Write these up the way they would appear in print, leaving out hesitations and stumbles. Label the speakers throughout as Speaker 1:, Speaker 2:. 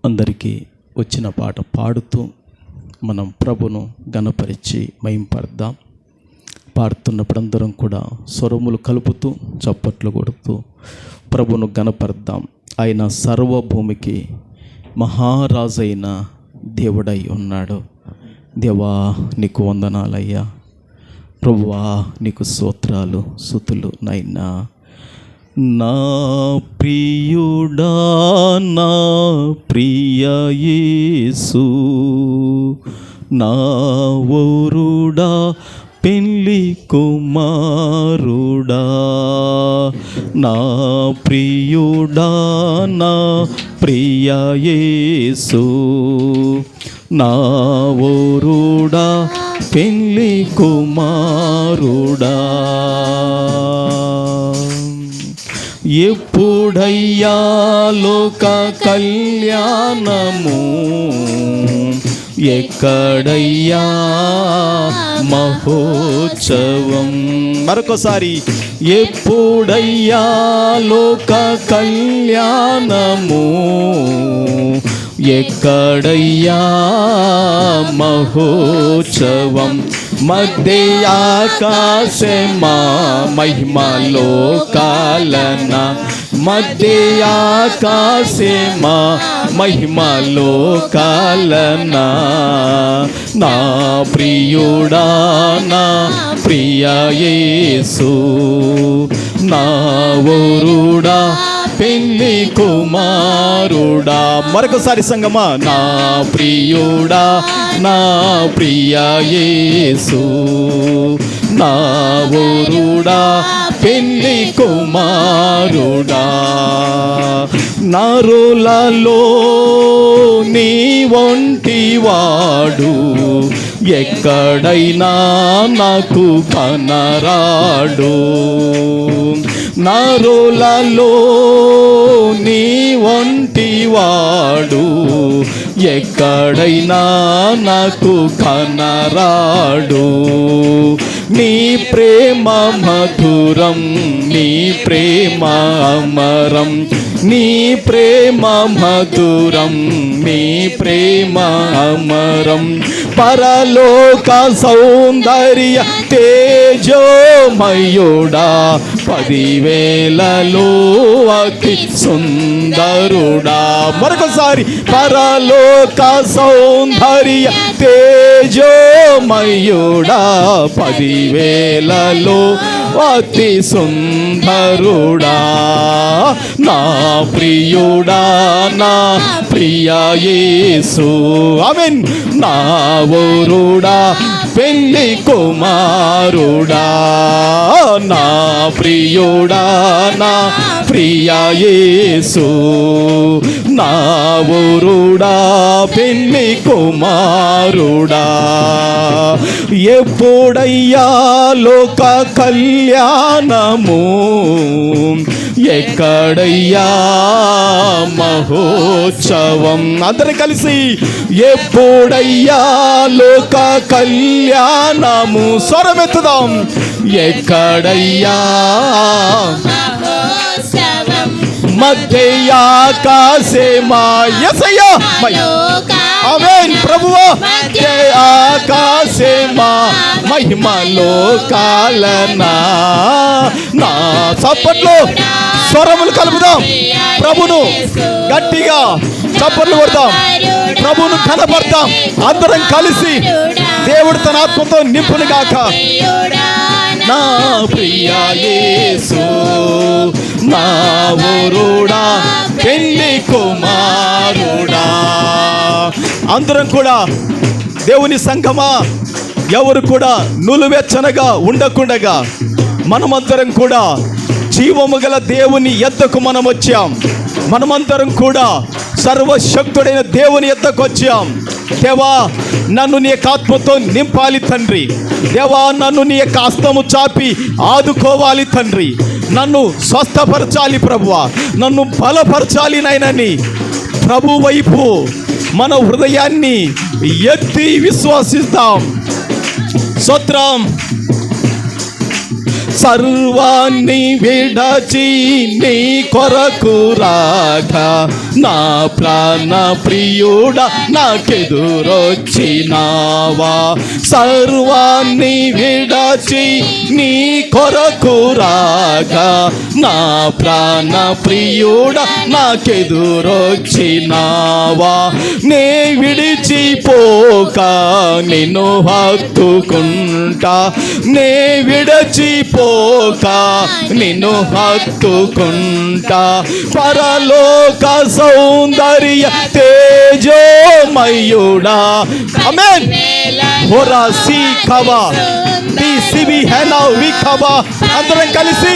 Speaker 1: అందరికీ వచ్చిన పాట పాడుతూ మనం ప్రభును ఘనపరిచి మహింపడదాం. పాడుతున్నప్పుడు అందరం కూడా స్వరములు కలుపుతూ చప్పట్లు కొడుతూ ప్రభును ఘనపడదాం. ఆయన సర్వభూమికి మహారాజైన దేవుడై ఉన్నాడు. దేవా నీకు వందనాలయ్యా, ప్రభువా నీకు స్తోత్రాలు స్తుతులు నైనా. నా ప్రియుడా నా ప్రియ యేసు, నా వరుడా పెళ్లి కుమారుడా, నా ప్రియుడా నా ప్రియ యేసు, నా వరుడా పెళ్లి కుమారుడా. ఎప్పుడయ్యా లోక కళ్యాణము, ఎక్కడయ్యా మహోత్సవం. మరొకసారి, ఎప్పుడయ్యా లోక కళ్యాణము, ఎక్కడయ్యా మహోత్సవం. మధ్య ఆకాశమా మహిమలోకాలన, మధ్య ఆకాశమా మహిమలోకాలన. నా ప్రియుడా నా ప్రియ యేసు, నా వరుడా పెళ్లి కుమారుడా. మరొకసారి సంగమా, నా ప్రియుడా నా ప్రియ యేసు, నా వరుడా పెళ్లి కుమారుడా. నరులలో నీ వంటి వాడు ఎక్కడైనా నాకు కనరాడు. నరులలో నీ వంటి వాడు ఎక్కడైనా నాకు కనరాడు. నీ ప్రేమ మధురం, నీ ప్రేమ అమరం, నీ ప్రేమ మధురం, నీ ప్రేమ అమరం. పరలోక సౌందర్య తేజోమయుడా, 10,000లో అతి సుందరుడా. మరొకసారి, పరలోక సౌందర్య తేజోమయుడా, 10,000లో అతి సుందరుడా. నా ప్రియుడా నా ప్రియ యేసు, ఆమేన్. నా వరుడా పెళ్లి కుమారుడా, నా ప్రియుడా నా ప్రియ యేసు, నా వరుడా పెళ్లి కుమారుడా. ఎప్పుడయ్యా లోక కళ్యాణము, ఎక్కడయ్యా మహోత్సవం. అందరం కలిసి, ఎప్పుడయ్యా లోక కళ్యాణము, స్వరమెత్తుదాం. ఎక్కడయ్యా మధ్య ఆకాశమా, యేసయ్యా ఆమేన్ ప్రభువా, మధ్య ఆకాశమా మహిమలోకాలనా. నా చప్పట్లు స్వరములు కలుపుదాం, ప్రభును గట్టిగా చప్పట్లు కొడదాం, ప్రభును కనపడతాం. అందరం కలిసి దేవుడు తన ఆత్మతో నింపును గాక. నా ప్రియ యేసు, నా వరుడా పెళ్లి కుమారుడా. అందరం కూడా దేవుని సంఘమా, ఎవరు కూడా నులువెచ్చనగా ఉండకుండగా మనమందరం కూడా జీవము గల దేవుని యొద్దకు మనం వచ్చాం. మనమందరం కూడా సర్వశక్తుడైన దేవుని యొద్దకు వచ్చాం. దేవా, నన్ను నీ యొక్క ఆత్మతో నింపాలి తండ్రి. దేవా, నన్ను నీ యొక్క హస్తము చాపి ఆదుకోవాలి తండ్రి. నన్ను స్వస్థపరచాలి ప్రభువా, నన్ను బలపరచాలి నాయనని ప్రభు వైపు మన హృదయాన్ని ఎత్తి విశ్వసిద్దాం. స్తోత్రం. సర్వాన్ని విడచి నీ కొరకు రాగా నా ప్రాణ ప్రియుడా నాకెదురొచ్చినావా, సర్వాన్ని విడచి నీ కొరకు రాగా, నా ప్రాణ ప్రియుడా నాకెదురొచ్చినావా, నే విడిచిపోక నిన్ను హత్తుకుంటా, నే విడిచిపోక నిన్ను హత్తుకుంటా, పరలోక సౌందర్య తేజోమయుడా. ఆమేన్. హోరా సి ఖబా ది సిబి హెనా వి ఖబా, అందరం కలిసి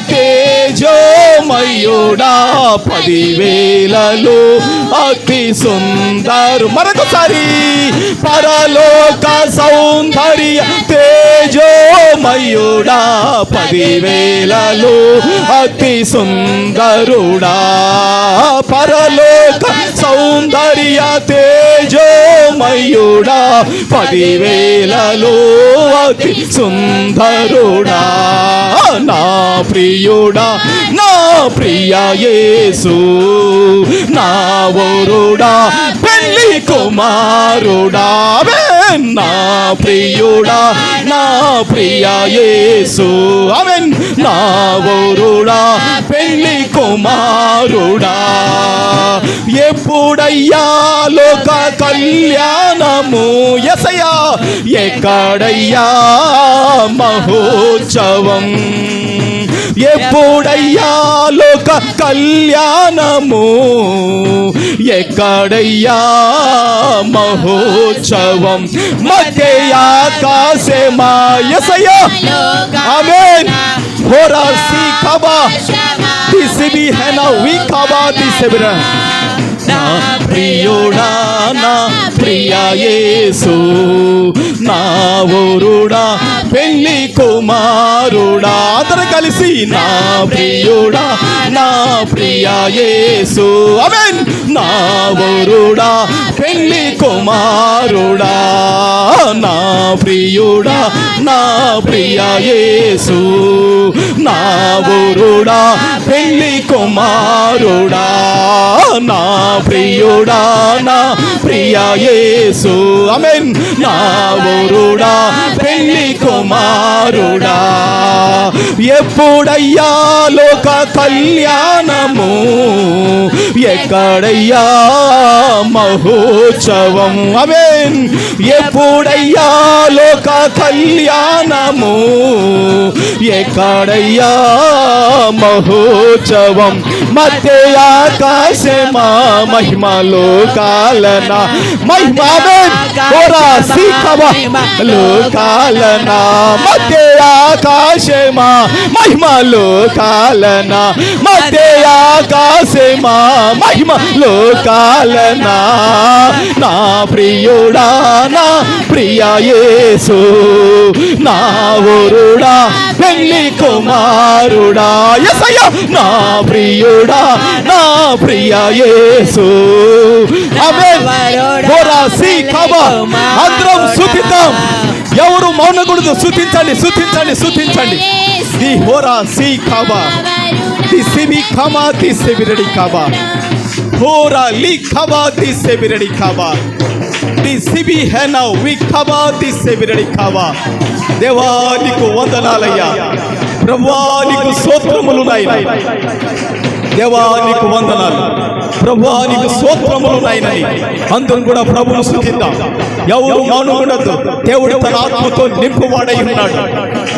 Speaker 1: తేజోమయుడా 10,000 అతి సుందరు. మరొకసారి పరలోక సౌందర్య తేజోమయుడా 10,000 అతి సుందరుడా, పరలోక సౌందర్య తేజోమయుడా 10,000 అతి సుందరుడా, నా ప్రియుడా నా ప్రియ యేసు, నా వరుడా పెళ్లి కుమారుడా. ఆమేన్. నా ప్రియుడా నా ప్రియ యేసు, ఆమేన్. నా వరుడా పెళ్లి కుమారుడా, ఎప్పుడయ్యా లోక కళ్యాణము యేసయ్యా, ఎక్కడయ్యా మహోత్సవం, ఎప్పుడయ్యా లోక కళ్యాణము, ఎక్కడయ్యా మహోత్సవం, మధ్య ఆకాశమా యేసయ్యా. ఆమేన్. హోరా సి ఖబా ది సిబి హెనా వి ఖబా ది సిబిరా. నా ప్రియుడా నా ప్రియ యేసు, నా వరుడా పెళ్లి కుమారుడా, అందరం కలిసి నా ప్రియుడా నా ప్రియ యేసు, ఆమేన్. నా వరుడా పెళ్లి కుమారుడా, నా ప్రియుడా నా ప్రియ యేసు, నా వరుడా పెళ్లి కుమారుడా, నా ప్రియుడా నా ప్రియ యేసు, ఆమేన్. నా వరుడా పెళ్లి కుమారుడా, ఎప్పుడయ్యా లోక కళ్యాణము, ఎక్కడయ్యా మహోత్సవం, ఆమేన్. ఎప్పుడయ్యా లోక కళ్యాణము, ఎక్కడయ్యా మహోత్సవం, మధ్య ఆకాశమా మహిమలో కాలనా మహిమా. హోరా సి ఖబా లోకాలనా, మధ్య ఆకాశమా మహిమలో కాలనా, మధ్య ఆకాశమా మహిమలో కాలనా, నా ప్రియుడా నా ప్రియ యేసు, నా వరుడా పెళ్లి కుమారుడా యేసయ్యా, నా ప్రియుడా నా ప్రియ యేసు, ఆమేన్. హోరా సి ఖబా, అందరం స్తుతిద్దాం. ఎవరు మౌనకూడదు, స్తుతించండి స్తుతించండి స్తుతించండి. ది హోరా సి ఖబా ది సిబి ఖమా ది సిబిరడి ఖబా, హోరా లి ఖబా ది సిబిరడి ఖబా, ది సిబి హెనా వి ఖబా ది సిబిరడి ఖబా. దేవా నీకు వందనాలయ్యా, ప్రభువా నీకు స్తోత్రములు నాయనా, దేవా నీకు వందనాలు, ప్రభువా నీకు స్తోత్రములు నాయనని అందరం కూడా ప్రభువును స్తుతిద్దాం. ఎవరు మౌనం ఉండద్దు. దేవుడు తన ఆత్మతో నింపువాడై ఉన్నాడు,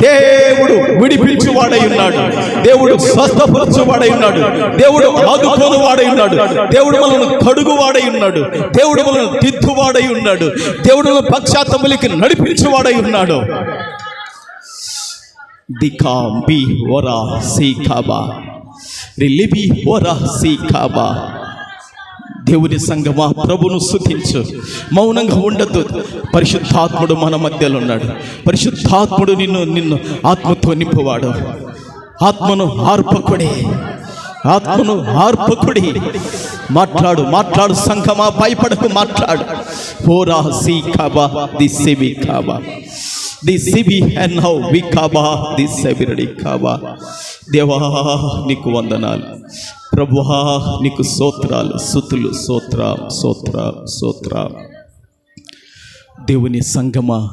Speaker 1: దేవుడు విడిపించువాడై ఉన్నాడు, దేవుడు స్వస్థపరచువాడై ఉన్నాడు, దేవుడు ఆదుకోనువాడై ఉన్నాడు, దేవుడు మనల్ని కడుగువాడై ఉన్నాడు, దేవుడు మనల్ని దిద్దువాడై ఉన్నాడు, దేవుడు పక్షాత్తములకి నడిపించువాడై ఉన్నాడు. దికాంబి ఓరా సీకాబా రిలిబి ఓరా సీకాబా. దేవుని సంగమా ప్రభును స్తుతించు, మౌనంగా ఉండద్దు. పరిశుద్ధాత్ముడు మన మధ్యలో ఉన్నాడు. పరిశుద్ధాత్ముడు నిన్ను ఆత్మతో నింపువాడు. ఆత్మను ఆర్పకుడే, ఆత్మను ఆర్పకుడి. మాట్లాడు మాట్లాడు సంగమా, భయపడకు, మాట్లాడు. హోరా సీకాబా ది సిబి కాబా ది సిబి అండ్ హౌ వి కాబా ది సెబిరడి కాబా. దేవా నీకు వందనాలు ప్రభువా నీకు స్తోత్రాలు, స్తుతులు, స్తోత్రం. దేవుని సంగమా,